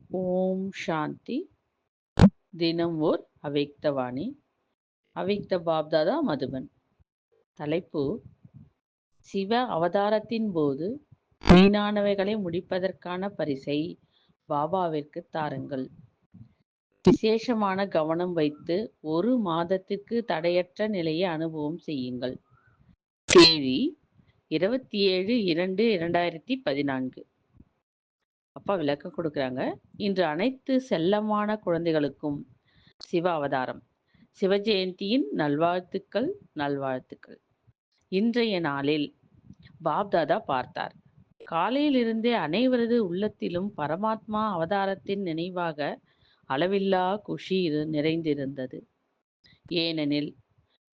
ஓம் சாந்தி. தினம் ஓர் அவ்யக்தவாணி. அவ்யக்த பாப்தாதா மதுபன். தலைப்பு: சிவ அவதாரத்தின் போது வீணானவைகளை முடிப்பதற்கான பரிசை பாபாவிற்கு தாருங்கள். விசேஷமான கவனம் வைத்து 1 மாதத்திற்கு தடையற்ற நிலையை அனுபவம் செய்யுங்கள். தேதி 27/2/2014. அப்பா விளக்கம் கொடுக்குறாங்க. இன்று அனைத்து செல்லமான குழந்தைகளுக்கும் சிவ அவதாரம் சிவஜெயந்தியின் நல்வாழ்த்துக்கள். இன்றைய நாளில் பாப்தாதா பார்த்தார். காலையிலிருந்தே அனைவரது உள்ளத்திலும் பரமாத்மா அவதாரத்தின் நினைவாக அளவில்லா குஷி நிறைந்திருந்தது. ஏனெனில்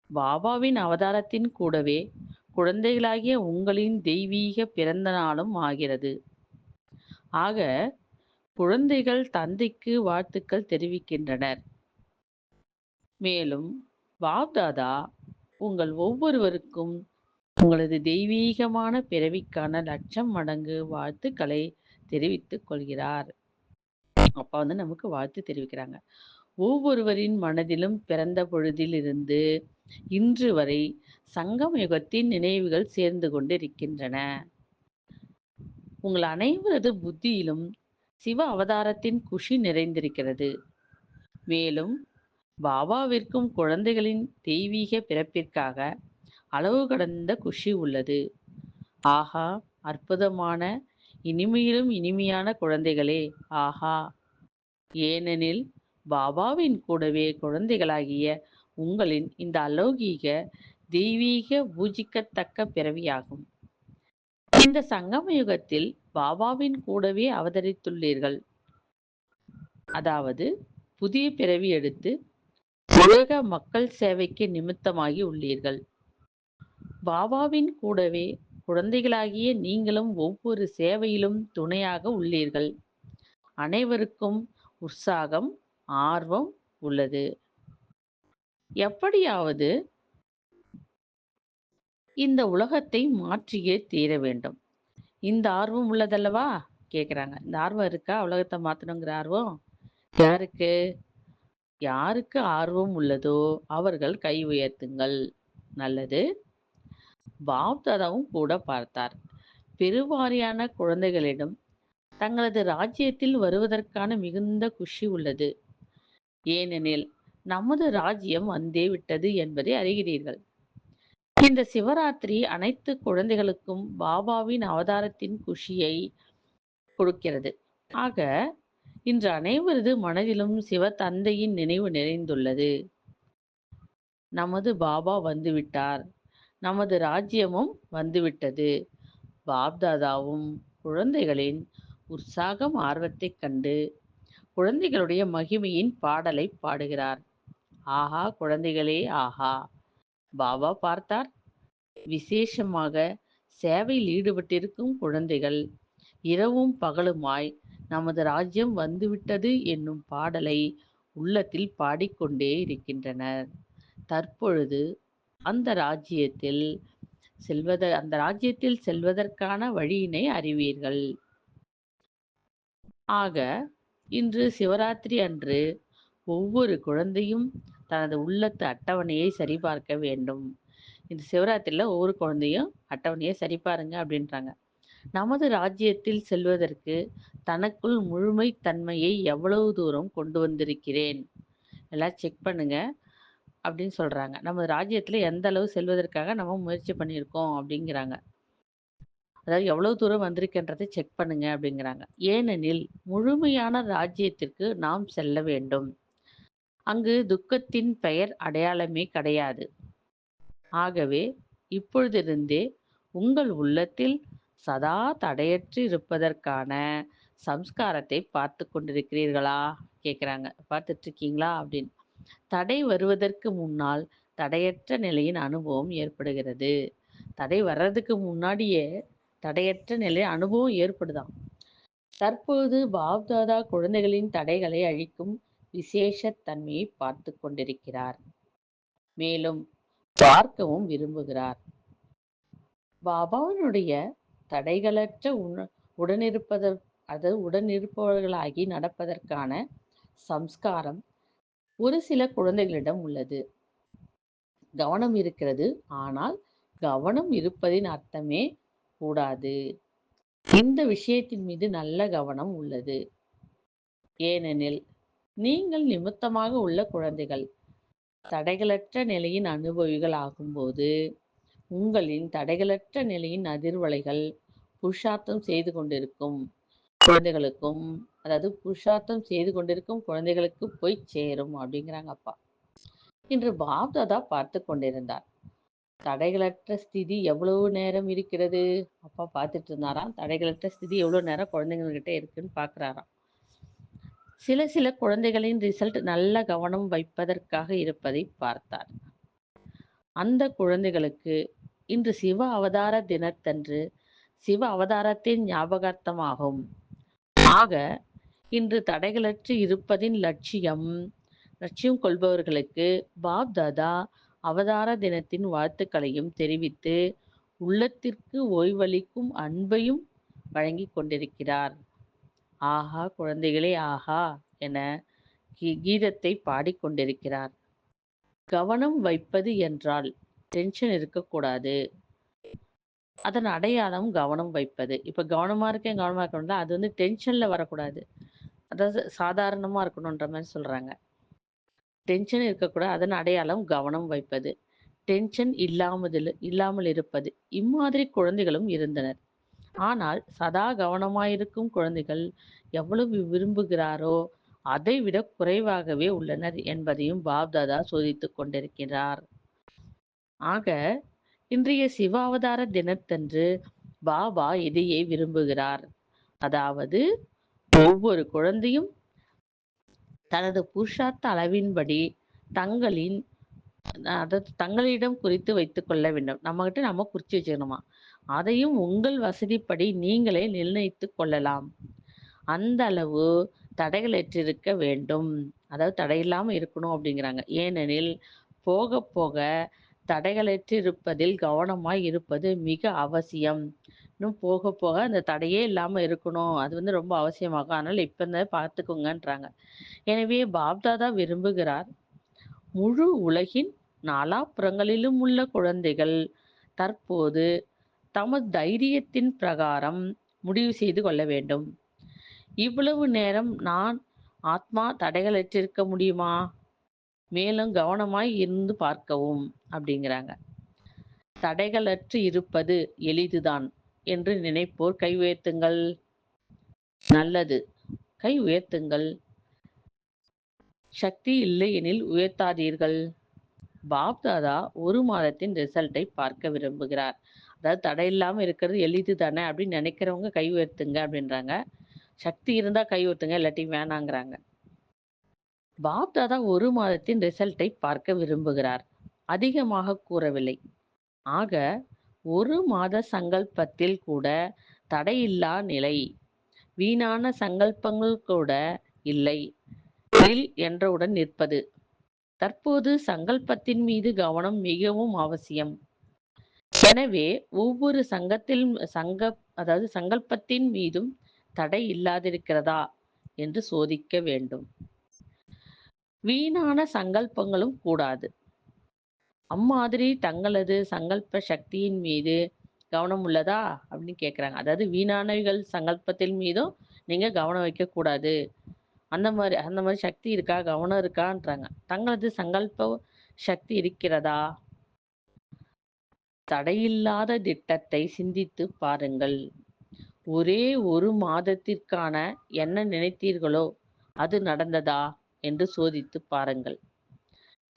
பாபாவின் அவதாரத்தின் கூடவே குழந்தைகளாகிய உங்களின் தெய்வீக பிறந்த நாளும் ஆகிறது. ஆக குழந்தைகள் தந்தைக்கு வாழ்த்துக்கள் தெரிவிக்கின்றனர். மேலும் பாப்தாதா உங்கள் ஒவ்வொருவருக்கும் உங்களது தெய்வீகமான பிறவிக்கான 1,00,000 மடங்கு வாழ்த்துக்களை தெரிவித்துக் கொள்கிறார். அப்பா நமக்கு வாழ்த்து தெரிவிக்கிறாங்க. ஒவ்வொருவரின் மனதிலும் பிறந்த பொழுதில் இருந்து இன்று வரை சங்கம் யுகத்தின் நினைவுகள் சேர்ந்து கொண்டிருக்கின்றன. உங்கள் அனைவரது புத்தியிலும் சிவ அவதாரத்தின் குஷி நிறைந்திருக்கிறது. மேலும் பாபாவிற்கும் குழந்தைகளின் தெய்வீக பிறப்பிற்காக அளவு கடந்த குஷி உள்ளது. ஆஹா, அற்புதமான இனிமையிலும் இனிமையான குழந்தைகளே, ஆஹா! ஏனெனில் பாபாவின் கூடவே குழந்தைகளாகிய உங்களின் இந்த அலௌகீக தெய்வீக பூஜிக்கத்தக்க பிறவியாகும். இந்த சங்கம யுகத்தில் பாபாவின் கூடவே அவதரித்துள்ளீர்கள். அதாவது புதிய பிறவி எடுத்து உலக மக்கள் சேவைக்கு நிமித்தமாகி உள்ளீர்கள். பாபாவின் கூடவே குழந்தைகளாகிய நீங்களும் ஒவ்வொரு சேவையிலும் துணையாக உள்ளீர்கள். அனைவருக்கும் உற்சாகம், ஆர்வம் உள்ளது. எப்படியாவது இந்த உலகத்தை மாற்றியே தீர வேண்டும். இந்த ஆர்வம் உள்ளதல்லவா கேக்குறாங்க. இந்த ஆர்வம் இருக்கா? உலகத்தை மாத்தணுங்கிற ஆர்வம் யாருக்கு? யாருக்கு ஆர்வம் உள்ளதோ அவர்கள் கை உயர்த்துங்கள். நல்லது. பாப்தாதாவும் கூட பார்த்தார். பெருவாரியான குழந்தைகளிடம் தங்களது ராஜ்யத்தில் வருவதற்கான மிகுந்த குஷி உள்ளது. ஏனெனில் நமது ராஜ்யம் வந்தே விட்டது என்பதை அறிகிறீர்கள். இந்த சிவராத்திரி அனைத்து குழந்தைகளுக்கும் பாபாவின் அவதாரத்தின் குஷியை கொடுக்கிறது. ஆக இன்று அனைவரது மனதிலும் சிவ தந்தையின் நினைவு நிறைந்துள்ளது. நமது பாபா வந்துவிட்டார், நமது ராஜ்யமும் வந்துவிட்டது. பாப்தாதாவும் குழந்தைகளின் உற்சாகம், ஆர்வத்தைக் கண்டு குழந்தைகளுடைய மகிமையின் பாடலை பாடுகிறார். ஆஹா குழந்தைகளே, ஆஹா! பாபா பார்த்தார். விசேஷமாக சேவையில் ஈடுபட்டிருக்கும் குழந்தைகள் இரவும் பகலுமாய் நமது ராஜ்யம் வந்துவிட்டது என்னும் பாடலை உள்ளத்தில் பாடிக்கொண்டே இருக்கின்றனர். தற்பொழுது அந்த ராஜ்யத்தில் செல்வதற்கான வழியினை அறிவீர்கள். ஆக இன்று சிவராத்திரி அன்று ஒவ்வொரு குழந்தையும் தனது உள்ளத்து அட்டவணையை சரிபார்க்க வேண்டும். இந்த சிவராத்திரியில் ஒவ்வொரு குழந்தையும் அட்டவணையை சரிபாருங்க அப்படின்றாங்க. நமது ராஜ்யத்தில் செல்வதற்கு தனக்குள் முழுமை தன்மையை எவ்வளவு தூரம் கொண்டு வந்திருக்கிறேன் எல்லாம் செக் பண்ணுங்க அப்படின்னு சொல்றாங்க. நமது ராஜ்யத்துல எந்த அளவு செல்வதற்காக நம்ம முயற்சி பண்ணியிருக்கோம் அப்படிங்கிறாங்க. அதாவது எவ்வளவு தூரம் வந்திருக்கின்றதை செக் பண்ணுங்க அப்படிங்கிறாங்க. ஏனெனில் முழுமையான ராஜ்யத்திற்கு நாம் செல்ல வேண்டும். அங்கு துக்கத்தின் பெயர் அடையாளமே கிடையாது. ஆகவே இப்பொழுதிருந்தே உங்கள் உள்ளத்தில் சதா தடையற்று இருப்பதற்கான சம்ஸ்காரத்தை பார்த்து கொண்டிருக்கிறீர்களா கேட்குறாங்க. பார்த்துட்டு இருக்கீங்களா அப்படின்னு. தடை வருவதற்கு முன்னால் தடையற்ற நிலையின் அனுபவம் ஏற்படுகிறது. தடை வர்றதுக்கு முன்னாடியே தடையற்ற நிலை அனுபவம் ஏற்படுதாம். தற்போது பாப்தாதா குழந்தைகளின் தடைகளை அழிக்கும் விசேஷ தன்மையை பார்த்து கொண்டிருக்கிறார். மேலும் பார்க்கவும் விரும்புகிறார். பாபாவினுடைய தடைகளற்ற உடனிருப்பது அது உடன் இருப்பவர்களாகி நடப்பதற்கான சம்ஸ்காரம் ஒரு சில குழந்தைகளிடம் உள்ளது. கவனம் இருக்கிறது, ஆனால் கவனம் இருப்பதின் அர்த்தமே கூடாது. இந்த விஷயத்தின் மீது நல்ல கவனம் உள்ளது. ஏனெனில் நீங்கள் நிமித்தமாக உள்ள குழந்தைகள் தடைகளற்ற நிலையின் அனுபவிகள் ஆகும்போது உங்களின் தடைகளற்ற நிலையின் அதிர்வலைகள் புருஷார்த்தம் செய்து கொண்டிருக்கும் குழந்தைகளுக்கும், அதாவது புருஷார்த்தம் செய்து கொண்டிருக்கும் குழந்தைகளுக்கு போய் சேரும் அப்படிங்கிறாங்க அப்பா. இன்று பாப்தாதா பார்த்து கொண்டிருந்தார். தடைகளற்ற ஸ்திதி எவ்வளவு நேரம் இருக்கிறது? அப்பா பார்த்துட்டு இருந்தாராம். தடைகளற்ற ஸ்திதி எவ்வளவு நேரம் குழந்தைங்ககிட்ட இருக்குன்னு பார்க்குறாராம். சில குழந்தைகளின் ரிசல்ட் நல்ல கவனம் வைப்பதற்காக இருப்பதை பார்த்தார். அந்த குழந்தைகளுக்கு இன்று சிவ அவதார தினத்தன்று சிவ அவதாரத்தின் ஞாபகார்த்தமாகும். ஆக இன்று தடைகளற்று இருப்பதின் லட்சியம் கொள்பவர்களுக்கு பாப்தாதா அவதார தினத்தின் வாழ்த்துக்களையும் தெரிவித்து உள்ளத்திற்கு ஓய்வளிக்கும் அன்பையும் வழங்கி கொண்டிருக்கிறார். ஆஹா குழந்தைகளே ஆஹா என கீதத்தை பாடிக்கொண்டிருக்கிறார். கவனம் வைப்பது என்றால் டென்ஷன் இருக்கக்கூடாது. அதன் அடையாளம் கவனம் வைப்பது. இப்ப கவனமா இருக்கேன் அது வந்து டென்ஷன்ல வரக்கூடாது. அதாவது சாதாரணமா இருக்கணும்ன்ற மாதிரி சொல்றாங்க. டென்ஷன் இருக்கக்கூடாது. அதன் அடையாளம் கவனம் வைப்பது. டென்ஷன் இல்லாமல் இருப்பது. இம்மாதிரி குழந்தைகளும் இருந்தனர். ஆனால் சதா கவனமாயிருக்கும் குழந்தைகள் எவ்வளவு விரும்புகிறாரோ அதை விட குறைவாகவே உள்ளனர் என்பதையும் பாப்தாதா சோதித்துக் கொண்டிருக்கிறார். ஆக இன்றைய சிவாவதார தினத்தன்று பாபா இதையே விரும்புகிறார். அதாவது ஒவ்வொரு குழந்தையும் தனது புருஷார்த்த அளவின்படி தங்களிடம் குறித்து வைத்துக் கொள்ள வேண்டும். நம்மகிட்ட நம்ம குறிச்சு வச்சுக்கணுமா? அதையும் உங்கள் வசதிப்படி நீங்களே நிர்ணயித்துக் கொள்ளலாம். அந்த அளவு தடைகளற்றிருக்க வேண்டும். அதாவது தடையில்லாம இருக்கணும் அப்படிங்கிறாங்க. ஏனெனில் போக போக தடைகளற்றிருப்பதில் கவனமாய் இருப்பது மிக அவசியம். இன்னும் போக போக அந்த தடையே இல்லாம இருக்கணும். அது வந்து ரொம்ப அவசியமாகும். அதனால இப்ப இருந்தே பார்த்துக்கோங்கன்றாங்க. எனவே பாப்தாதா விரும்புகிறார் முழு உலகின் நாலாபுறங்களிலும் உள்ள குழந்தைகள் தற்போது தமது தைரியத்தின் பிரகாரம் முடிவு செய்து கொள்ள வேண்டும். இவ்வளவு நேரம் நான் ஆத்மா தடைகளற்றிருக்க முடியுமா? மேலும் கவனமாய் இருந்து பார்க்கவும் அப்படிங்கிறாங்க. தடைகளற்று இருப்பது எளிதுதான் என்று நினைப்போர் கை உயர்த்துங்கள். நல்லது, கை உயர்த்துங்கள். சக்தி இல்லை எனில் உயர்த்தாதீர்கள். பாப்தாதா 1 மாதத்தின் ரிசல்ட்டை பார்க்க விரும்புகிறார். அதாவது தடை இல்லாம இருக்கிறது எளிது தானே அப்படின்னு நினைக்கிறவங்க கை உயர்த்துங்க அப்படின்றாங்க. சக்தி இருந்தா கை உயர்த்துங்க, இல்லாட்டி வேணாங்கிறாங்க. பாப்தாதா 1 மாதத்தின் ரிசல்ட்டை பார்க்க விரும்புகிறார். அதிகமாக கூறவில்லை. ஆக 1 மாத சங்கல்பத்தில் கூட தடையில்லா நிலை, வீணான சங்கல்பங்கள் கூட இல்லை, என்றவுடன் நிற்பது. தற்போது சங்கல்பத்தின் மீது கவனம் மிகவும் அவசியம். எனவே ஒவ்வொரு சங்கல்பத்தின் மீதும் தடை இல்லாதிருக்கிறதா என்று சோதிக்க வேண்டும். வீணான சங்கல்பங்களும் கூடாது. அம்மாதிரி தங்களது சங்கல்ப சக்தியின் மீது கவனம் உள்ளதா அப்படின்னு கேட்குறாங்க. அதாவது வீணானவைகள் சங்கல்பத்தின் மீதும் நீங்க கவனம் வைக்க கூடாது. அந்த மாதிரி சக்தி இருக்கா, கவனம் இருக்கான்றாங்க. தங்களது சங்கல்ப சக்தி இருக்கிறதா? தடையில்லாத திட்டத்தை சிந்தித்து பாருங்கள். ஒரே 1 மாதத்திற்கான என்ன நினைத்தீர்களோ அது நடந்ததா என்று சோதித்து பாருங்கள்.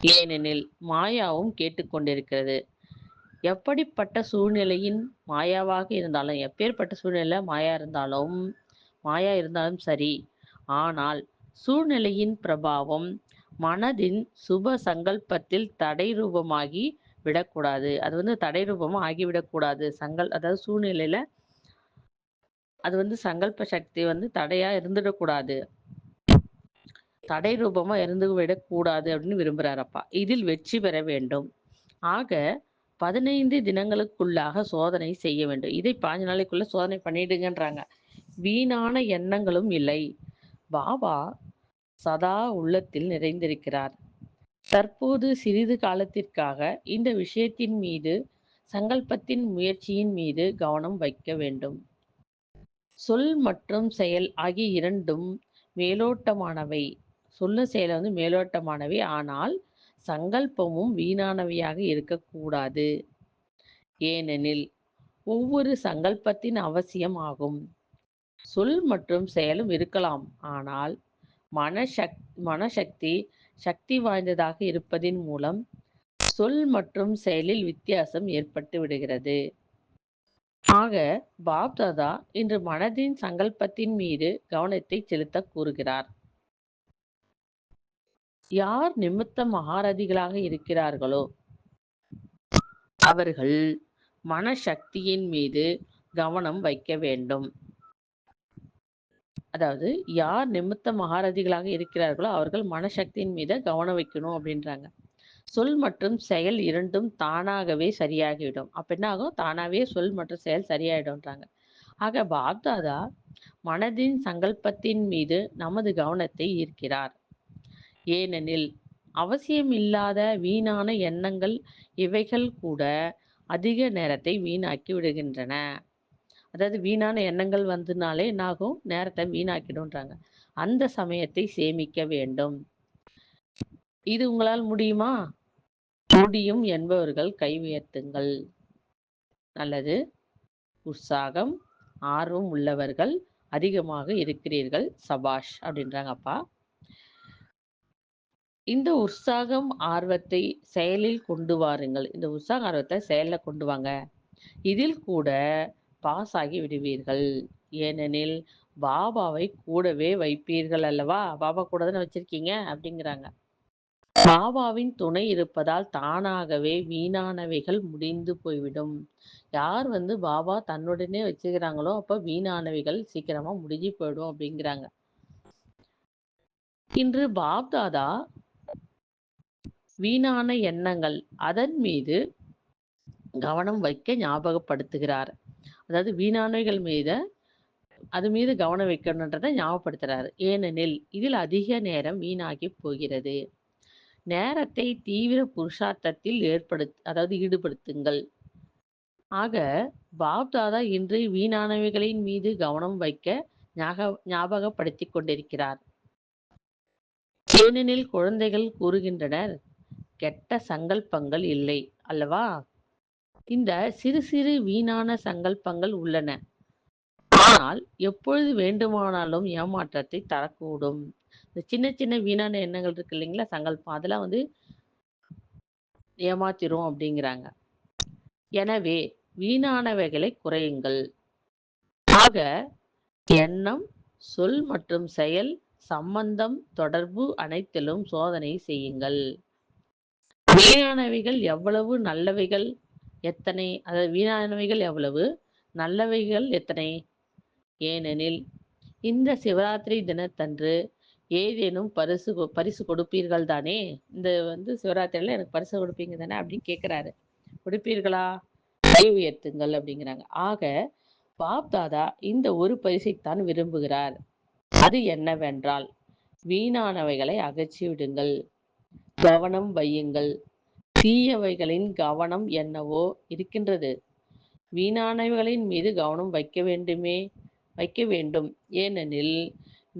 ஏனெனில் மாயாவும் கேட்டுக்கொண்டிருக்கிறது. எப்படிப்பட்ட சூழ்நிலையின் மாயாவாக இருந்தாலும், எப்பேற்பட்ட சூழ்நிலை மாயா இருந்தாலும் சரி, ஆனால் சூழ்நிலையின் பிரபாவம் மனதின் சுப சங்கல்பத்தில் தடை ரூபமாகி விடக்கூடாது. அது வந்து தடை ரூபமா ஆகிவிடக்கூடாது. அதாவது சூழ்நிலையில அது வந்து சங்கல்ப சக்தி வந்து தடையா இருந்துடக்கூடாது, தடை ரூபமா இருந்து விடக்கூடாது அப்படின்னு விரும்புறாரப்பா. இதில் வெற்றி பெற வேண்டும். ஆக 15 தினங்களுக்குள்ளாக சோதனை செய்ய வேண்டும். இதை 15 நாளைக்குள்ள சோதனை பண்ணிடுங்கன்றாங்க. வீணான எண்ணங்களும் இல்லை. பாபா சதா உள்ளத்தில் நிறைந்திருக்கிறார். தற்போது சிறிது காலத்திற்காக இந்த விஷயத்தின் மீது, சங்கல்பத்தின் முயற்சியின் மீது கவனம் வைக்க வேண்டும். சொல் மற்றும் செயல் ஆகிய இரண்டும் மேலோட்டமானவை. சொல்லும் செயல் மேலோட்டமானவை. ஆனால் சங்கல்பமும் வீணானவையாக இருக்கக்கூடாது. ஏனெனில் ஒவ்வொரு சங்கல்பத்தின் அவசியம் ஆகும். சொல் மற்றும் செயலும் இருக்கலாம். ஆனால் மனசக்தி சக்தி வாய்ந்ததாக இருப்பதின் மூலம் சொல் மற்றும் செயலில் வித்தியாசம் ஏற்பட்டு விடுகிறது. ஆக பாப்தாதா இன்று மனதின் சங்கல்பத்தின் மீது கவனத்தை செலுத்த கூறுகிறார். யார் நிமித்த மகாரதிகளாக இருக்கிறார்களோ அவர்கள் மனசக்தியின் மீது கவனம் வைக்க வேண்டும். அதாவது யார் நிமித்த மகாரதிகளாக இருக்கிறார்களோ அவர்கள் மனசக்தியின் மீது கவனம் வைக்கணும் அப்படின்றாங்க. சொல் மற்றும் செயல் இரண்டும் தானாகவே சரியாகிவிடும். அப்ப என்ன ஆகும்? தானாகவே சொல் மற்றும் செயல் சரியாயிடும்ன்றாங்க. ஆக பாப்தாதா மனதின் சங்கல்பத்தின் மீது நமது கவனத்தை ஈர்க்கிறார். ஏனெனில் அவசியமில்லாத வீணான எண்ணங்கள் இவைகள் கூட அதிக நேரத்தை வீணாக்கி விடுகின்றன. அதாவது வீணான எண்ணங்கள் வந்ததுனாலே என்னாகும்? நேரத்தை வீணாக்கிடும்ன்றாங்க. அந்த சமயத்தை சேமிக்க வேண்டும். இது உங்களால் முடியுமா? முடியும் என்பவர்கள் கை உயர்த்துங்கள். நல்லது. உற்சாகம், ஆர்வம் உள்ளவர்கள் அதிகமாக இருக்கிறீர்கள். சபாஷ் அப்படின்றாங்க அப்பா. இந்த உற்சாகம் ஆர்வத்தை செயலில் கொண்டு வாருங்கள். இந்த உற்சாக ஆர்வத்தை செயல்ல கொண்டு வாங்க. இதில் கூட பாஸ் ஆகி விடுவீர்கள். ஏனெனில் பாபாவை கூடவே வைப்பீர்கள் அல்லவா? பாபா கூட தானே வச்சிருக்கீங்க அப்படிங்கிறாங்க. பாபாவின் துணை இருப்பதால் தானாகவே வீணானவைகள் முடிந்து போய்விடும். யார் பாபா தன்னுடனே வச்சுக்கிறாங்களோ அப்ப வீணானவைகள் சீக்கிரமா முடிஞ்சு போயிடும் அப்படிங்கிறாங்க. இன்று பாப்தாதா வீணான எண்ணங்கள் அதன் மீது கவனம் வைக்க ஞாபகப்படுத்துகிறார். அதாவது வீணானவைகள் அது மீது கவனம் வைக்கணுன்றதை ஞாபகப்படுத்துறாரு. ஏனெனில் இதில் அதிக நேரம் வீணாகி போகிறது. நேரத்தை தீவிர புருஷார்த்தத்தில் ஈடுபடுத்துங்கள். ஆக பாப்தாதா இன்று வீணானவைகளின் மீது கவனம் வைக்க ஞாபகப்படுத்திக் கொண்டிருக்கிறார். ஏனெனில் குழந்தைகள் கூறுகின்றனர், கெட்ட சங்கல்பங்கள் இல்லை அல்லவா? இந்த சிறு சிறு வீணான சங்கல்பங்கள் உள்ளன. ஆனால் எப்பொழுது வேண்டுமானாலும் ஏமாற்றத்தை தரக்கூடும். இந்த சின்ன சின்ன வீணான எண்ணங்கள் இருக்கு இல்லைங்களா, சங்கல்பம், அதெல்லாம் ஏமாத்திரும் அப்படிங்கிறாங்க. எனவே வீணானவைகளை குறையுங்கள். ஆக எண்ணம், சொல் மற்றும் செயல், சம்பந்தம், தொடர்பு அனைத்திலும் சோதனை செய்யுங்கள். வீணானவைகள் எவ்வளவு, நல்லவைகள் எத்தனை? அதாவது வீணானவைகள் எவ்வளவு, நல்லவைகள் எத்தனை? ஏனெனில் இந்த சிவராத்திரி தினத்தன்று ஏதேனும் பரிசு கொடுப்பீர்கள் தானே? இந்த சிவராத்திரியில எனக்கு பரிசு கொடுப்பீங்க தானே அப்படின்னு கேட்கிறாரு. கொடுப்பீர்களா? கை உயர்த்துங்கள் அப்படிங்கிறாங்க. ஆக பாப்தாதா இந்த ஒரு பரிசைத்தான் விரும்புகிறார். அது என்னவென்றால் வீணானவைகளை அகற்றி விடுங்கள், கவனம் வையுங்கள். தீயவைகளின் கவனம் என்னவோ இருக்கின்றது. வீணானவைகளின் மீது கவனம் வைக்க வேண்டும். ஏனெனில்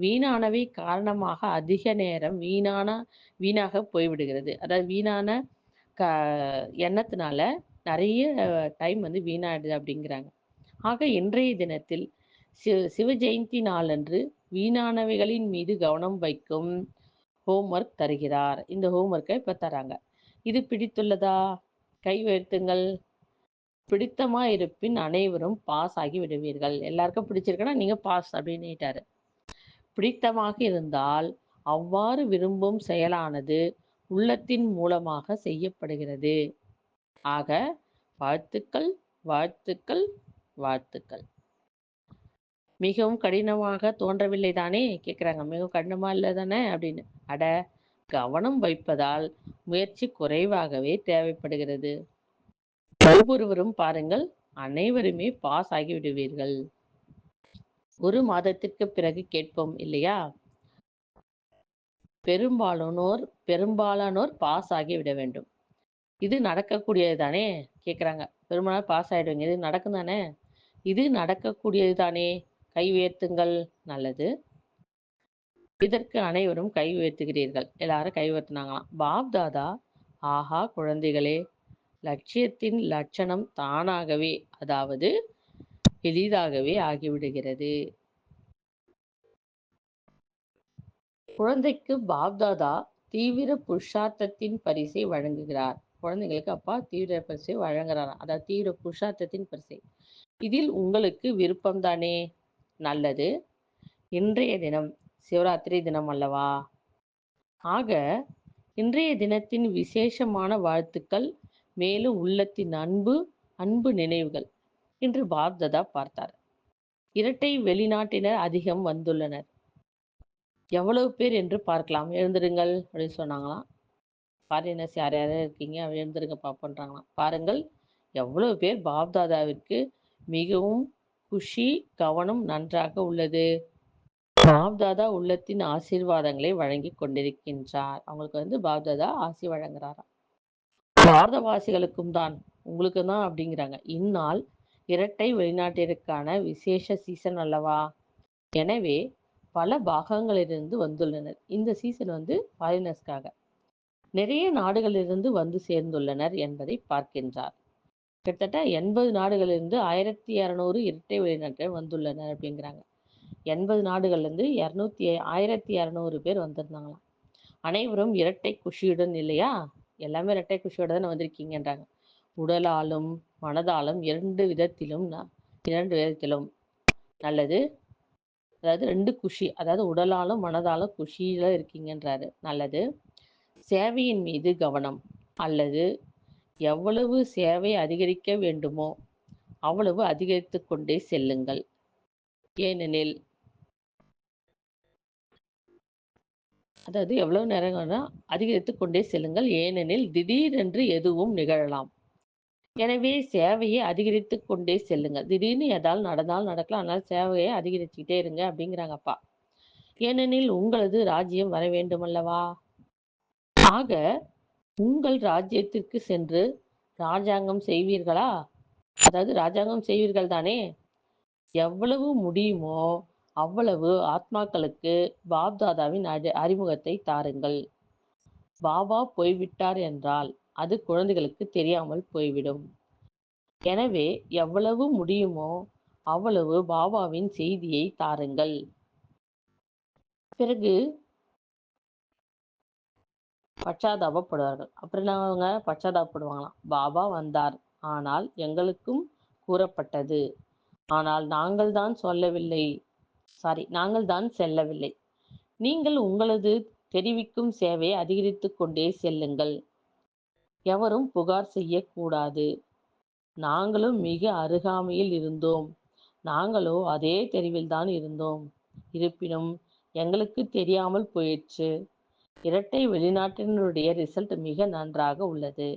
வீணானவை காரணமாக அதிக நேரம் வீணாக போய்விடுகிறது. அதாவது வீணான எண்ணத்தினால நிறைய டைம் வீணாயிடுது அப்படிங்கிறாங்க. ஆக இன்றைய தினத்தில் சிவ ஜெயந்தி நாளன்று வீணானவைகளின் மீது கவனம் வைக்கும் ஹோம்ஒர்க் தருகிறார். இந்த ஹோம்ஒர்க்கை இப்ப தராங்க. இது பிடித்துள்ளதா? கை உயர்த்துங்கள். பிடித்தமா இருப்பின் அனைவரும் பாஸ் ஆகி விடுவீர்கள். எல்லாருக்கும் பிடிச்சிருக்குன்னா நீங்க பாஸ் அப்படின்னுட்டாரு. பிடித்தமாக இருந்தால் அவ்வாறு விரும்பும் செயலானது உள்ளத்தின் மூலமாக செய்யப்படுகிறது. ஆக வாழ்த்துக்கள், வாழ்த்துக்கள், வாழ்த்துக்கள். மிகவும் கடினமாக தோன்றவில்லை தானே கேட்குறாங்க. மிகவும் கடினமா இல்லை தானே அப்படின்னு. அட, கவனம் வைப்பதால் முயற்சி குறைவாகவே தேவைப்படுகிறது. ஒவ்வொருவரும் பாருங்கள், அனைவருமே பாஸ் ஆகி விடுவீர்கள். 1 மாதத்திற்கு பிறகு கேட்போம் இல்லையா? பெரும்பாலானோர் பாஸ் ஆகிவிட வேண்டும். இது நடக்கக்கூடியது தானே? கேட்குறாங்க. பெரும்பாலானோர் பாஸ் ஆயிடுவீங்க. இது நடக்கும் தானே? இது நடக்கக்கூடியது தானே? கை உயர்த்துங்கள். நல்லது. இதற்கு அனைவரும் கை உயர்த்துகிறீர்கள். எல்லாரும் கை உயர்த்துனாங்களாம். பாப் தாதா, ஆஹா குழந்தைகளே, லட்சியத்தின் லட்சணம் தானாகவே, அதாவது எளிதாகவே ஆகிவிடுகிறது. குழந்தைக்கு பாப்தாதா தீவிர புருஷார்த்தத்தின் பரிசை வழங்குகிறார். குழந்தைங்களுக்கு அப்பா தீவிர பரிசை வழங்குறாராம். அதாவது தீவிர புருஷார்த்தத்தின் பரிசை. இதில் உங்களுக்கு விருப்பம் தானே? நல்லது. இன்றைய தினம் சிவராத்திரி தினம் அல்லவா? ஆக இன்றைய தினத்தின் விசேஷமான வாழ்த்துக்கள், மேலும் உள்ளத்தின் அன்பு நினைவுகள். இன்று பாப்தாதா பார்த்தார். இரட்டை வெளிநாட்டினர் அதிகம் வந்துள்ளனர். எவ்வளவு பேர் என்று பார்க்கலாம். எழுந்திருங்கள் அப்படின்னு சொன்னாங்களாம். ஃபாரினர்ஸ் யார் யார் இருக்கீங்க எழுந்திருங்க பார்ப்போன்றாங்களாம். பாருங்கள் எவ்வளவு பேர் பாப்தாதாவிற்கு மிகவும் குஷி, கவனம் நன்றாக உள்ளது. பாப்தாதா உள்ளத்தின் ஆசீர்வாதங்களை வழங்கி கொண்டிருக்கின்றார். அவங்களுக்கு பாப்தாதா ஆசி வழங்குறாராம். பாரதவாசிகளுக்கும் தான், உங்களுக்கு தான் அப்படிங்கிறாங்க. இந்நாள் இரட்டை வெளிநாட்டிற்கான விசேஷ சீசன் அல்லவா? எனவே பல பாகங்களிலிருந்து வந்துள்ளனர். இந்த சீசன் ஃபாரினர்ஸ்க்காக நிறைய நாடுகளிலிருந்து வந்து சேர்ந்துள்ளனர் என்பதை பார்க்கின்றார். கிட்டத்தட்ட 80 நாடுகளிலிருந்து 1200 இரட்டை வெளிநாட்டினர் வந்துள்ளனர் அப்படிங்கிறாங்க. 80 நாடுகள்லேருந்து 1200 பேர் வந்திருந்தாங்களாம். அனைவரும் இரட்டை குஷியுடன் இல்லையா? எல்லாமே இரட்டை குஷியோட தானே வந்திருக்கீங்கன்றாங்க. உடலாலும் மனதாலும் இரண்டு விதத்திலும் நல்லது. அதாவது 2 குஷி, அதாவது உடலாலும் மனதாலும் குஷியில இருக்கீங்கன்றாரு. நல்லது. சேவையின் மீது கவனம், அல்லது எவ்வளவு சேவை அதிகரிக்க வேண்டுமோ அவ்வளவு அதிகரித்து கொண்டே செல்லுங்கள். ஏனெனில் அதாவது எவ்வளவு நேரம் அதிகரித்து கொண்டே செல்லுங்கள். ஏனெனில் திடீரென்று எதுவும் நிகழலாம். எனவே சேவையை அதிகரித்து கொண்டே செல்லுங்கள். திடீர்னு ஏதாவது நடந்தாலும் நடக்கலாம். அதனால சேவையை அதிகரிச்சுக்கிட்டே இருங்க அப்படிங்கிறாங்கப்பா. ஏனெனில் உங்களது ராஜ்யம் வர வேண்டுமல்லவா? ஆக உங்கள் ராஜ்யத்திற்கு சென்று ராஜாங்கம் செய்வீர்களா? அதாவது ராஜாங்கம் செய்வீர்கள் தானே? எவ்வளவு முடியுமோ அவ்வளவு ஆத்மாக்களுக்கு பாப்தாதாவின் அறிமுகத்தை தாருங்கள். பாபா போய்விட்டார் என்றால் அது குழந்தைகளுக்கு தெரியாமல் போய்விடும். எனவே எவ்வளவு முடியுமோ அவ்வளவு பாபாவின் செய்தியை தாருங்கள். பிறகு பச்சாதாபப்படுவார்கள். அப்புறம் அவங்க பச்சாதாபப்படுவாங்களாம். பாபா வந்தார், ஆனால் எங்களுக்கும் கூறப்பட்டது, ஆனால் நாங்கள் தான் செல்லவில்லை. நீங்கள் உங்களது தெரிவிக்கும் சேவையை அதிகரித்து கொண்டே செல்லுங்கள். எவரும் புகார் செய்யக்கூடாது. நாங்களும் மிக அருகாமையில் இருந்தோம். நாங்களோ அதே தெருவில் தான் இருந்தோம். இருப்பினும் எங்களுக்கு தெரியாமல் போயிற்று. இரட்டை வெளிநாட்டினருடைய ரிசல்ட் மிக நன்றாக உள்ளது.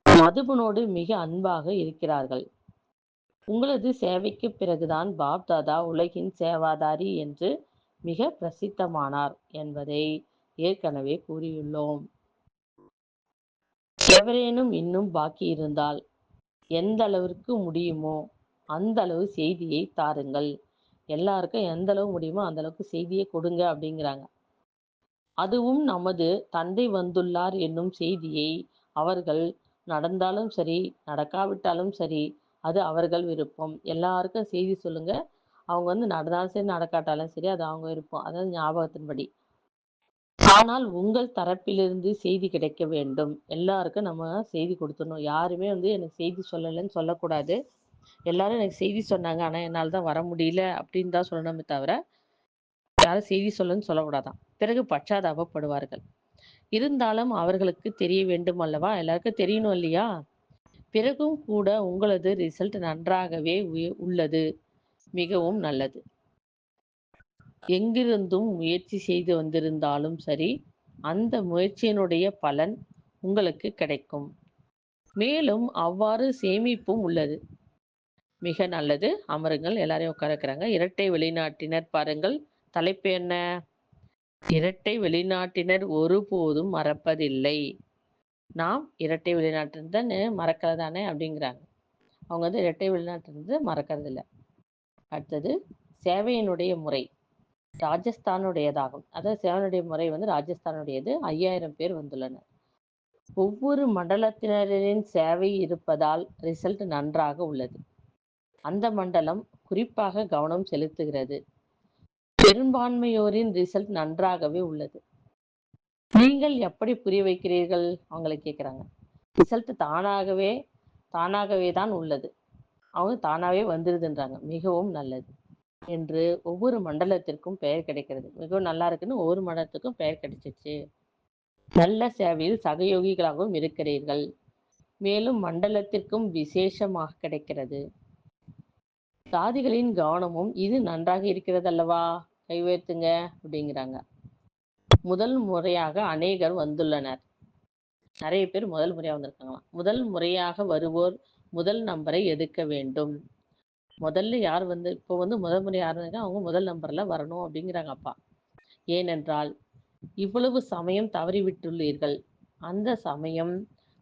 மதுபனோடு மிக அன்பாக இருக்கிறார்கள். உங்களது சேவைக்கு பிறகுதான் பாப்தாதா உலகின் சேவாதாரி என்று மிக பிரசித்தமானார் என்பதை ஏற்கனவே கூறியுள்ளோம். எவரேனும் இன்னும் பாக்கி இருந்தால் எந்த அளவிற்கு முடியுமோ அந்த அளவு செய்தியை தாருங்கள். எல்லாருக்கும் எந்த அளவு முடியுமோ அந்த அளவுக்கு செய்தியை கொடுங்க அப்படிங்கிறாங்க. அதுவும் நமது தந்தை வந்துள்ளார் என்னும் செய்தியை அவர்கள் நடந்தாலும் சரி நடக்காவிட்டாலும் சரி அது அவர்கள் விருப்பம். எல்லாருக்கும் செய்தி சொல்லுங்க. அவங்க நடந்தாலும் சரி நடக்காட்டாலும் சரி அது அவங்க விருப்பம். அதாவது ஞாபகத்தின்படி. ஆனால் உங்கள் தரப்பிலிருந்து செய்தி கிடைக்க வேண்டும். எல்லாருக்கும் நம்ம செய்தி கொடுத்துடணும். யாருமே எனக்கு செய்தி சொல்லலைன்னு சொல்லக்கூடாது. எல்லாரும் எனக்கு செய்தி சொன்னாங்க, ஆனால் என்னால் தான் வர முடியல அப்படின்னு தான் சொல்லணுமே தவிர யாரும் செய்தி சொல்லணும்னு சொல்லக்கூடாதான். பிறகு பச்சாதாபப்படுவார்கள். இருந்தாலும் அவர்களுக்கு தெரிய வேண்டும் அல்லவா? எல்லாருக்கும் தெரியணும் இல்லையா? பிறகும் கூட உங்களது ரிசல்ட் நன்றாகவே உள்ளது. மிகவும் நல்லது. எங்கிருந்தும் முயற்சி செய்து வந்திருந்தாலும் சரி, அந்த முயற்சியினுடைய பலன் உங்களுக்கு கிடைக்கும். மேலும் அவ்வாறு சேமிப்பும் உள்ளது. மிக நல்லது. அமருங்கள். எல்லாரையும் உட்கார வைக்கிறாங்க. இரட்டை வெளிநாட்டினர் பாருங்கள். தலைப்பு என்ன? இரட்டை வெளிநாட்டினர் ஒருபோதும் மறப்பதில்லை. நாம் இரட்டை வெளிநாட்டினர் தானே மறக்கிறதானே அப்படிங்கிறாங்க. அவங்க வந்து இரட்டை வெளிநாட்டினர் மறக்கறதில்லை. அடுத்தது சேவையினுடைய முறை ராஜஸ்தானுடையதாகும். அதாவது சேவையினுடைய முறை வந்து ராஜஸ்தானுடையது. 5000 பேர் வந்துள்ளனர். ஒவ்வொரு மண்டலத்தினரின் சேவை இருப்பதால் ரிசல்ட் நன்றாக உள்ளது. அந்த மண்டலம் குறிப்பாக கவனம் செலுத்துகிறது. பெரும்பான்மையோரின் ரிசல்ட் நன்றாகவே உள்ளது. நீங்கள் எப்படி புரிய வைக்கிறீர்கள்? அவங்களை கேட்குறாங்க. ரிசல்ட் தானாகவே தான் உள்ளது. அவங்க தானாகவே வந்துருதுன்றாங்க. மிகவும் நல்லது என்று ஒவ்வொரு மண்டலத்திற்கும் பெயர் கிடைக்கிறது. மிகவும் நல்லா இருக்குன்னு ஒவ்வொரு மண்டலத்துக்கும் பெயர் கிடைச்சிச்சு. நல்ல சேவையில் சகயோகிகளாகவும் இருக்கிறீர்கள். மேலும் மண்டலத்திற்கும் விசேஷமாக கிடைக்கிறது. சாதிகளின் கவனமும் இது நன்றாக இருக்கிறதல்லவா? கை உயர்த்துங்க அப்படிங்கிறாங்க. முதல் முறையாக அநேகர் வந்துள்ளனர். நிறைய பேர் முதல் முறையாக வந்திருக்காங்களாம். முதல் முறையாக வருவோர் முதல் நம்பரை எடுக்க வேண்டும். முதல்ல யார் வந்து இப்போ வந்து முதல் முறை யார் வந்தாங்க அவங்க முதல் நம்பர்ல வரணும் அப்படிங்கிறாங்க அப்பா. ஏனென்றால் இவ்வளவு சமயம் தவறிவிட்டுள்ளீர்கள். அந்த சமயம்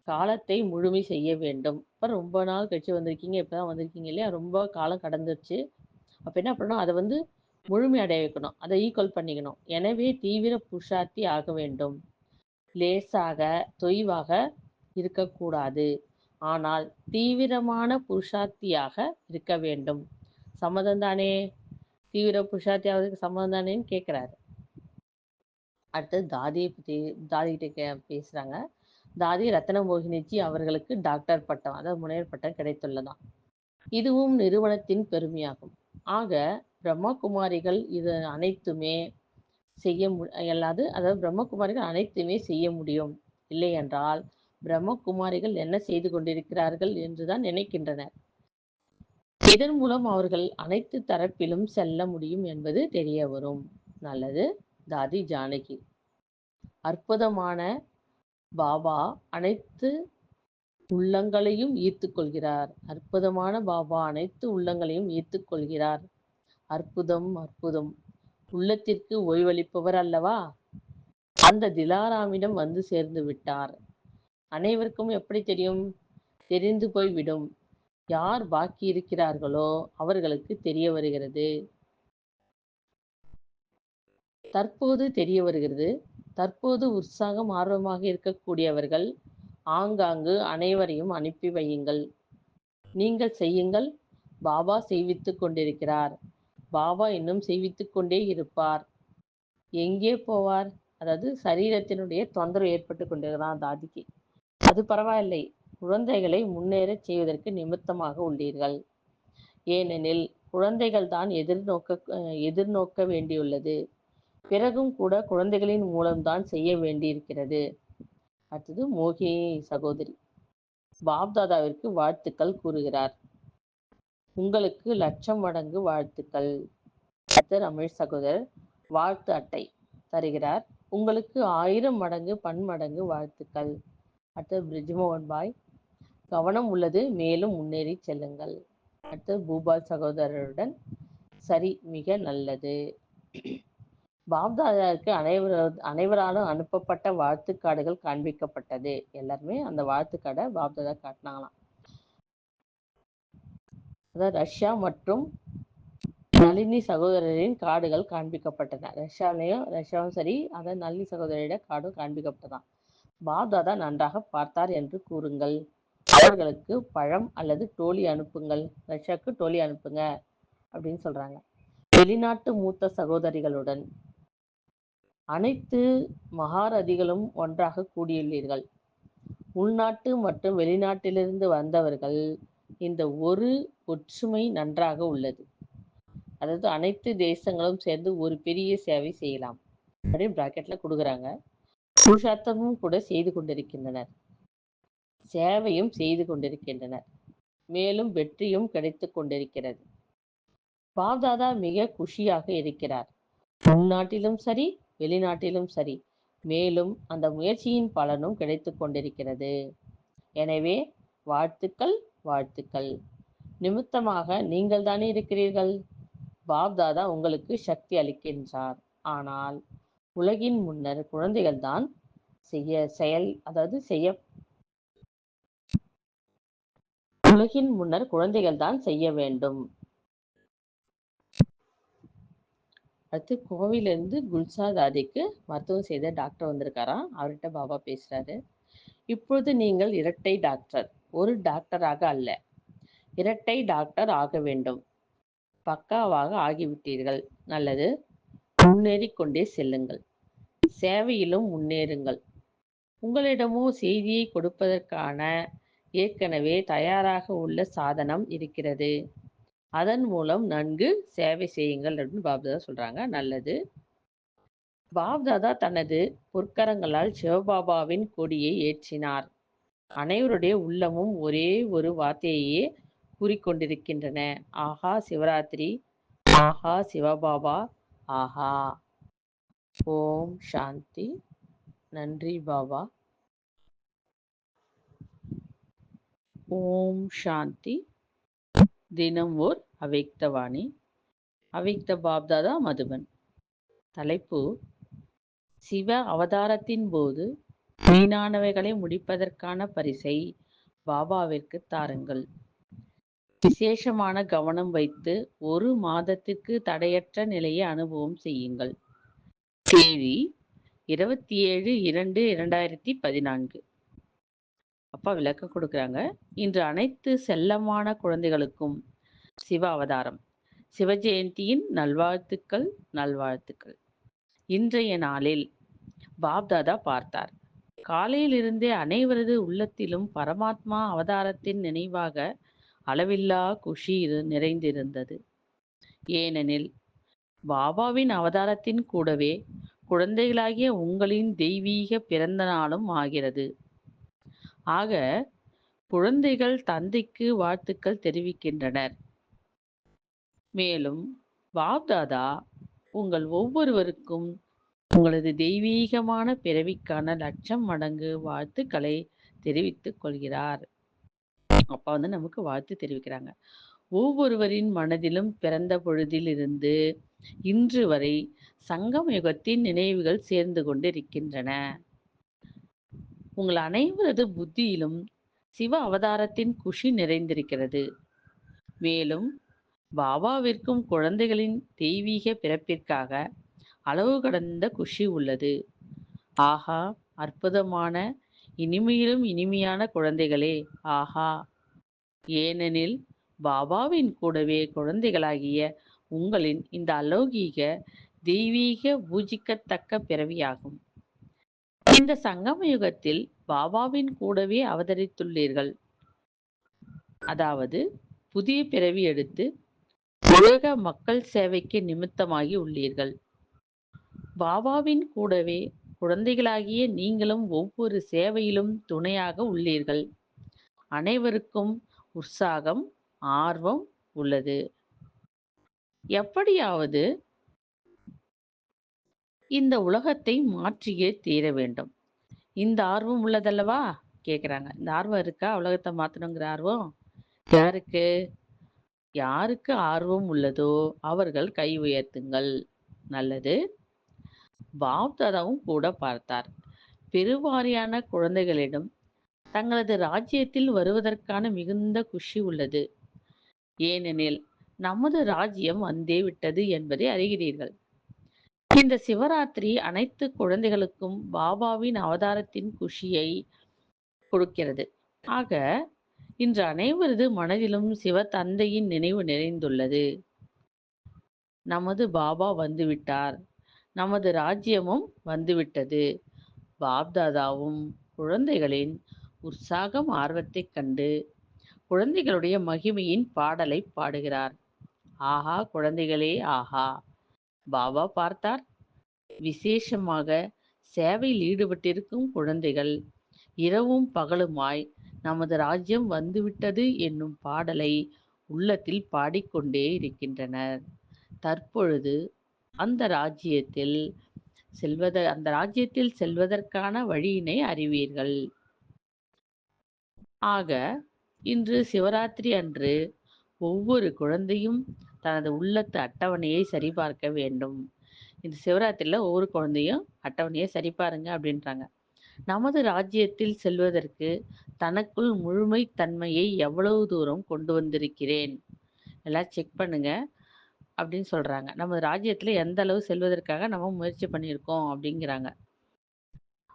காலத்தை முழுமை செய்ய வேண்டும். இப்போ ரொம்ப நாள் கழிச்சு வந்திருக்கீங்க, இப்போதான் வந்திருக்கீங்க இல்லையா? ரொம்ப காலம் கடந்துருச்சு. அப்போ என்ன பண்ணணும்? அதை வந்து முழுமை அடைய வைக்கணும். அதை ஈக்குவல் பண்ணிக்கணும். எனவே தீவிர புருஷார்த்தி ஆக வேண்டும். லேசாக தொய்வாக இருக்கக்கூடாது. ஆனால் தீவிரமான புருஷார்த்தியாக இருக்க வேண்டும். சம்மதம் தானே? தீவிர புருஷார்த்தி ஆவதுக்கு சம்மதம் தானேன்னு கேட்குறாரு. அடுத்து தாதிகிட்ட பேசுறாங்க. தாதி ரத்னமோகினிஜி அவர்களுக்கு டாக்டர் பட்டம், அதாவது முனைவர் பட்டம் கிடைத்துள்ளதாம். இதுவும் நிறுவனத்தின் பெருமையாகும். ஆக பிரம்மகுமாரிகள் இது அனைத்துமே அதாவது பிரம்மகுமாரிகள் அனைத்துமே செய்ய முடியும். இல்லை என்றால் பிரம்மகுமாரிகள் என்ன செய்து கொண்டிருக்கிறார்கள் என்றுதான் நினைக்கின்றனர். இதன் மூலம் அவர்கள் அனைத்து தரப்பிலும் செல்ல முடியும் என்பது தெரிய வரும். நல்லது. தாதி ஜானகி. அற்புதமான பாபா அனைத்து உள்ளங்களையும் ஈர்த்து கொள்கிறார். அற்புதமான பாபா அனைத்து உள்ளங்களையும் ஈர்த்து கொள்கிறார். அற்புதம் அற்புதம். உள்ளத்திற்கு ஓய்வளிப்பவர் அல்லவா? அந்த திலாராமிடம் வந்து சேர்ந்து விட்டார். அனைவருக்கும் எப்படி தெரியும்? தெரிந்து போய்விடும். யார் பாக்கி இருக்கிறார்களோ அவர்களுக்கு தெரிய வருகிறது. தற்போது தெரிய வருகிறது. தற்போது உற்சாகம் ஆர்வமாக இருக்கக்கூடியவர்கள் ஆங்காங்கு அனைவரையும் அனுப்பி வையுங்கள். நீங்கள் செய்யுங்கள். பாபா செய்வித்துக் கொண்டிருக்கிறார். பாபா இன்னும் செய்வித்துக் கொண்டே இருப்பார். எங்கே போவார்? அதாவது சரீரத்தினுடைய தொந்தரவு ஏற்பட்டு கொண்டிருக்கிறான் தாதிக்கு. அது பரவாயில்லை. குழந்தைகளை முன்னேறச் செய்வதற்கு நிமித்தமாக உள்ளீர்கள். ஏனெனில் குழந்தைகள் தான் எதிர்நோக்க வேண்டியுள்ளது. பிறகும் கூட குழந்தைகளின் மூலம்தான் செய்ய வேண்டியிருக்கிறது. அடுத்தது மோகினி சகோதரி பாப்தாதாவிற்கு வாழ்த்துக்கள் கூறுகிறார். உங்களுக்கு 1,00,000 மடங்கு வாழ்த்துக்கள். அடுத்து ரமேஷ் சகோதரர் வாழ்த்து அட்டை தருகிறார். உங்களுக்கு 1000 மடங்கு பன்மடங்கு வாழ்த்துக்கள். அடுத்து பிரிஜ்மோகன் பாய் கவனம் உள்ளது, மேலும் முன்னேறி செல்லுங்கள். அடுத்து பூபால் சகோதரருடன் சரி, மிக நல்லது. பாப்தாதாவுக்கு அனைவராலும் அனுப்பப்பட்ட வாழ்த்துக்காடுகள் காண்பிக்கப்பட்டது. எல்லாருமே அந்த வாழ்த்துக்காடை பாப்தாதா காட்டினாங்களாம். அதாவது ரஷ்யா மற்றும் நளினி சகோதரரின் காடுகள் காண்பிக்கப்பட்டன. ரஷ்யாவும் சரி, அதாவது நளினி சகோதரியோட காடும் காண்பிக்கப்பட்டதான். பாப்தாதா நன்றாக பார்த்தார் என்று கூறுங்கள். அவர்களுக்கு பழம் அல்லது டோலி அனுப்புங்கள். ரஷ்யாவுக்கு டோலி அனுப்புங்க அப்படின்னு சொல்றாங்க. வெளிநாட்டு மூத்த சகோதரிகளுடன் அனைத்து மகாரதிகளும் ஒன்றாக கூடியுள்ளீர்கள். உள்நாட்டு மற்றும் வெளிநாட்டிலிருந்து வந்தவர்கள் இந்த ஒரு ஒற்றுமை நன்றாக உள்ளது. அதாவது அனைத்து தேசங்களும் சேர்ந்து ஒரு பெரிய சேவை செய்யலாம் அப்படின்னு பிராக்கெட்ல கொடுக்குறாங்க. புருஷார்த்தமும் கூட செய்து கொண்டிருக்கின்றனர். சேவையும் செய்து கொண்டிருக்கின்றனர். மேலும் வெற்றியும் கிடைத்து கொண்டிருக்கிறது. பாப்தாதா மிக குஷியாக இருக்கிறார். உள்நாட்டிலும் சரி, வெளிநாட்டிலும் சரி. மேலும் அந்த முயற்சியின் பலனும் கிடைத்து கொண்டிருக்கிறது. எனவே வாழ்த்துக்கள் வாழ்த்துக்கள். நிமித்தமாக நீங்கள் தானே இருக்கிறீர்கள். பாப்தாதா உங்களுக்கு சக்தி அளிக்கின்றார். ஆனால் உலகின் முன்னர் குழந்தைகள் தான் உலகின் முன்னர் குழந்தைகள் தான் செய்ய வேண்டும். அடுத்து கோவிலிருந்து குல்சா தாதிக்கு மருத்துவம் செய்த டாக்டர் வந்திருக்காராம். அவர்கிட்ட பாபா பேசுறாரு. இப்பொழுது நீங்கள் இரட்டை டாக்டர், ஒரு டாக்டராக அல்ல, இரட்டை டாக்டர் ஆக வேண்டும். பக்காவாக ஆகிவிட்டீர்கள். நல்லது. முன்னேறிக் கொண்டே செல்லுங்கள். சேவையிலும் முன்னேறுங்கள். உங்களிடமோ செய்தியை கொடுப்பதற்கான ஏற்கனவே தயாராக உள்ள சாதனம் இருக்கிறது. அதன் மூலம் நன்கு சேவை செய்யுங்கள் அப்படின்னு பாப்தாதா சொல்றாங்க. நல்லது. பாப்தாதா தனது பொற்கரங்களால் சிவபாபாவின் கொடியை ஏற்றினார். அனைவருடைய உள்ளமும் ஒரே ஒரு வார்த்தையையே கூறிக்கொண்டிருக்கின்றன. ஆஹா சிவராத்திரி, ஆஹா சிவபாபா, ஆஹா. ஓம் சாந்தி. நன்றி பாபா. ஓம் சாந்தி. தினம் ஓர் அவ்யக்தவாணி. அவ்யக்த பாப்தாதா மதுபன். தலைப்பு: சிவ அவதாரத்தின் போது வீணானவைகளை முடிப்பதற்கான பரிசை பாபாவிற்கு தாருங்கள். விசேஷமான கவனம் வைத்து 1 மாதத்திற்கு தடையற்ற நிலையை அனுபவம் செய்யுங்கள். தேதி 27/2/2014. அப்பா விளக்கம் கொடுக்குறாங்க. இன்று அனைத்து செல்லமான குழந்தைகளுக்கும் சிவ அவதாரம் சிவஜெயந்தியின் நல்வாழ்த்துக்கள். இன்றைய நாளில் பாப்தாதா பார்த்தார். காலையிலிருந்தே அனைவரது உள்ளத்திலும் பரமாத்மா அவதாரத்தின் நினைவாக அளவில்லா குஷி நிறைந்திருந்தது. ஏனெனில் பாபாவின் அவதாரத்தின் கூடவே குழந்தைகளாகிய உங்களின் தெய்வீக பிறந்த நாளும் ஆகிறது. ஆக குழந்தைகள் தந்தைக்கு வாழ்த்துக்கள் தெரிவிக்கின்றனர். மேலும் பாப்தாதா உங்கள் ஒவ்வொருவருக்கும் உங்களது தெய்வீகமான பிறவிக்கான 1,00,000 மடங்கு வாழ்த்துக்களை தெரிவித்துக் கொள்கிறார். அப்பா நமக்கு வாழ்த்து தெரிவிக்கிறாங்க. ஒவ்வொருவரின் மனதிலும் பிறந்த பொழுதில் இருந்து இன்று வரை சங்கம் யுகத்தின் நினைவுகள் சேர்ந்து கொண்டிருக்கின்றன. உங்கள் அனைவரது புத்தியிலும் சிவ அவதாரத்தின் குஷி நிறைந்திருக்கிறது. மேலும் பாபாவிற்கும் குழந்தைகளின் தெய்வீக பிறப்பிற்காக அளவு கடந்த குஷி உள்ளது. ஆஹா, அற்புதமான இனிமையிலும் இனிமையான குழந்தைகளே, ஆஹா. ஏனெனில் பாபாவின் கூடவே குழந்தைகளாகிய உங்களின் இந்த அலௌகீக தெய்வீக பூஜிக்கத்தக்க பிறவியாகும். இந்த சங்கம யுகத்தில் பாபாவின் கூடவே அவதரித்துள்ளீர்கள். அதாவது புதிய பிறவி எடுத்து உலக மக்கள் சேவைக்கு நிமித்தமாகி உள்ளீர்கள். பாபாவின் கூடவே குழந்தைகளாகிய நீங்களும் ஒவ்வொரு சேவையிலும் துணையாக உள்ளீர்கள். அனைவருக்கும் உற்சாகம், ஆர்வம் உள்ளது. எப்படியாவது இந்த உலகத்தை மாற்றியே தீர வேண்டும். இந்த ஆர்வம் உள்ளதல்லவா கேக்குறாங்க. இந்த ஆர்வம் இருக்கா? உலகத்தை மாத்தணுங்கிற ஆர்வம் யாருக்கு? யாருக்கு ஆர்வம் உள்ளதோ அவர்கள் கை உயர்த்துங்கள். நல்லது. பாப்தாதாவும் கூட பார்த்தார். பெருவாரியான குழந்தைகளிடம் தங்களது ராஜ்யத்தில் வருவதற்கான மிகுந்த குஷி உள்ளது. ஏனெனில் நமது ராஜ்யம் வந்தே விட்டது என்பதை அறிகிறீர்கள். இந்த சிவராத்திரி அனைத்து குழந்தைகளுக்கும் பாபாவின் அவதாரத்தின் குஷியை கொடுக்கிறது. ஆக இன்று அனைவரது மனதிலும் சிவ தந்தையின் நினைவு நிறைந்துள்ளது. நமது பாபா வந்துவிட்டார், நமது ராஜ்யமும் வந்துவிட்டது. பாப்தாதாவும் குழந்தைகளின் உற்சாகம் ஆர்வத்தைக் கண்டு குழந்தைகளுடைய மகிமையின் பாடலை பாடுகிறார். ஆஹா குழந்தைகளே, ஆஹா. பாபா பார்த்தார். விசேஷமாக சேவையில் ஈடுபட்டிருக்கும் குழந்தைகள் இரவும் பகலுமாய் நமது ராஜ்யம் வந்துவிட்டது என்னும் பாடலை உள்ளத்தில் பாடிக்கொண்டே இருக்கின்றனர். தற்பொழுது அந்த ராஜ்யத்தில் செல்வதற்கான வழியினை அறிவீர்கள். ஆக இன்று சிவராத்திரி அன்று ஒவ்வொரு குழந்தையும் தனது உள்ளத்து அட்டவணையை சரிபார்க்க வேண்டும். இந்த சிவராத்திரில ஒவ்வொரு குழந்தையும் அட்டவணையை சரிபாருங்க அப்படின்றாங்க. நமது ராஜ்யத்தில் செல்வதற்கு தனக்குள் முழுமை தன்மையை எவ்வளவு தூரம் கொண்டு வந்திருக்கிறேன் எல்லாம் செக் பண்ணுங்க அப்படின்னு சொல்றாங்க. நம்ம ராஜ்யத்துல எந்த அளவு செல்வதற்காக நம்ம முயற்சி பண்ணியிருக்கோம் அப்படிங்கிறாங்க.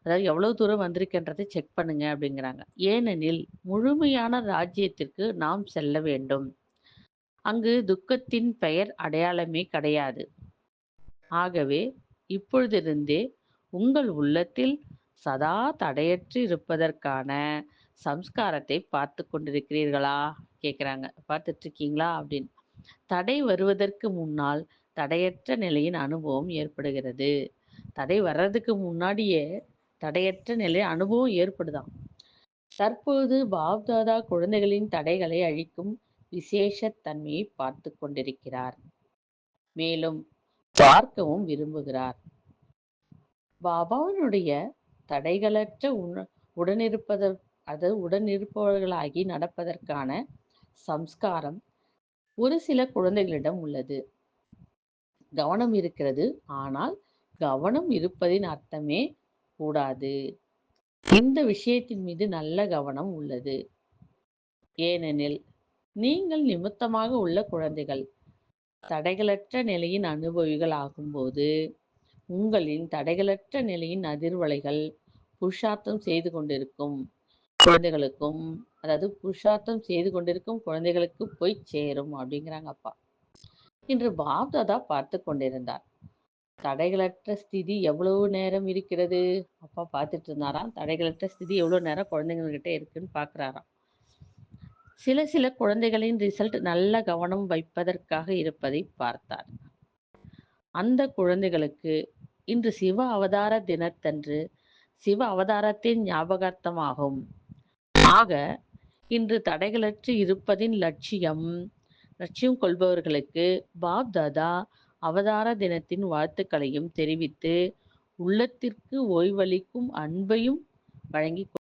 அதாவது எவ்வளவு தூரம் வந்திருக்கின்றதை செக் பண்ணுங்க அப்படிங்கிறாங்க. ஏனெனில் முழுமையான ராஜ்யத்திற்கு நாம் செல்ல வேண்டும். அங்கு துக்கத்தின் பெயர் அடையாளமே கிடையாது. ஆகவே இப்பொழுதிருந்தே உங்கள் உள்ளத்தில் சதா தடையற்று இருப்பதற்கான சம்ஸ்காரத்தை பார்த்து கொண்டிருக்கிறீர்களா கேட்குறாங்க. பார்த்துட்டு இருக்கீங்களா அப்படின்னு. தடை வருவதற்கு முன்னால் தடையற்ற நிலையின் அனுபவம் ஏற்படுகிறது. தடை வர்றதுக்கு முன்னாடியே தடையற்ற நிலை அனுபவம் ஏற்படுதாம். தற்போது பாப்தாதா குழந்தைகளின் தடைகளை அழிக்கும் விசேஷ தன்மையை பார்த்து கொண்டிருக்கிறார். மேலும் பார்க்கவும் விரும்புகிறார். பாபாவினுடைய தடைகளற்ற உடனிருப்பவர்களாகி நடப்பதற்கான சம்ஸ்காரம் ஒரு சில குழந்தைகளிடம் உள்ளது. கவனம் இருக்கிறது, ஆனால் கவனம் இருப்பதின் அர்த்தமே கூடாது. இந்த விஷயத்தின் மீது நல்ல கவனம் உள்ளது. ஏனெனில் நீங்கள் நிமித்தமாக உள்ள குழந்தைகள் தடைகளற்ற நிலையின் அனுபவிகள் ஆகும்போது உங்களின் தடைகளற்ற நிலையின் அதிர்வலைகள் புருஷார்த்தம் செய்து கொண்டிருக்கும் குழந்தைகளுக்கும், அதாவது புருஷார்த்தம் செய்து கொண்டிருக்கும் குழந்தைகளுக்கு போய் சேரும் அப்படிங்கிறாங்க அப்பா. இன்று பாப்தாதா பார்த்து கொண்டிருந்தார். தடைகளற்ற ஸ்திதி எவ்வளவு நேரம் இருக்கிறது அப்பா பார்த்துட்டு இருந்தாராம். தடைகளற்ற ஸ்திதி எவ்வளவு நேரம் குழந்தைங்ககிட்ட இருக்குன்னு பாக்குறாராம். சில குழந்தைகளின் ரிசல்ட் நல்ல கவனம் வைப்பதற்காக இருப்பதை பார்த்தார். அந்த குழந்தைகளுக்கு இன்று சிவ அவதார தினத்தன்று சிவ அவதாரத்தின் ஞாபகார்த்தமாகும். ஆக இன்று தடைகளற்று இருப்பதின் லட்சியம் கொள்பவர்களுக்கு பாப்தாதா அவதார தினத்தின் வாழ்த்துக்களையும் தெரிவித்து உள்ளத்திற்கு ஓய்வளிக்கும் அன்பையும் வழங்கி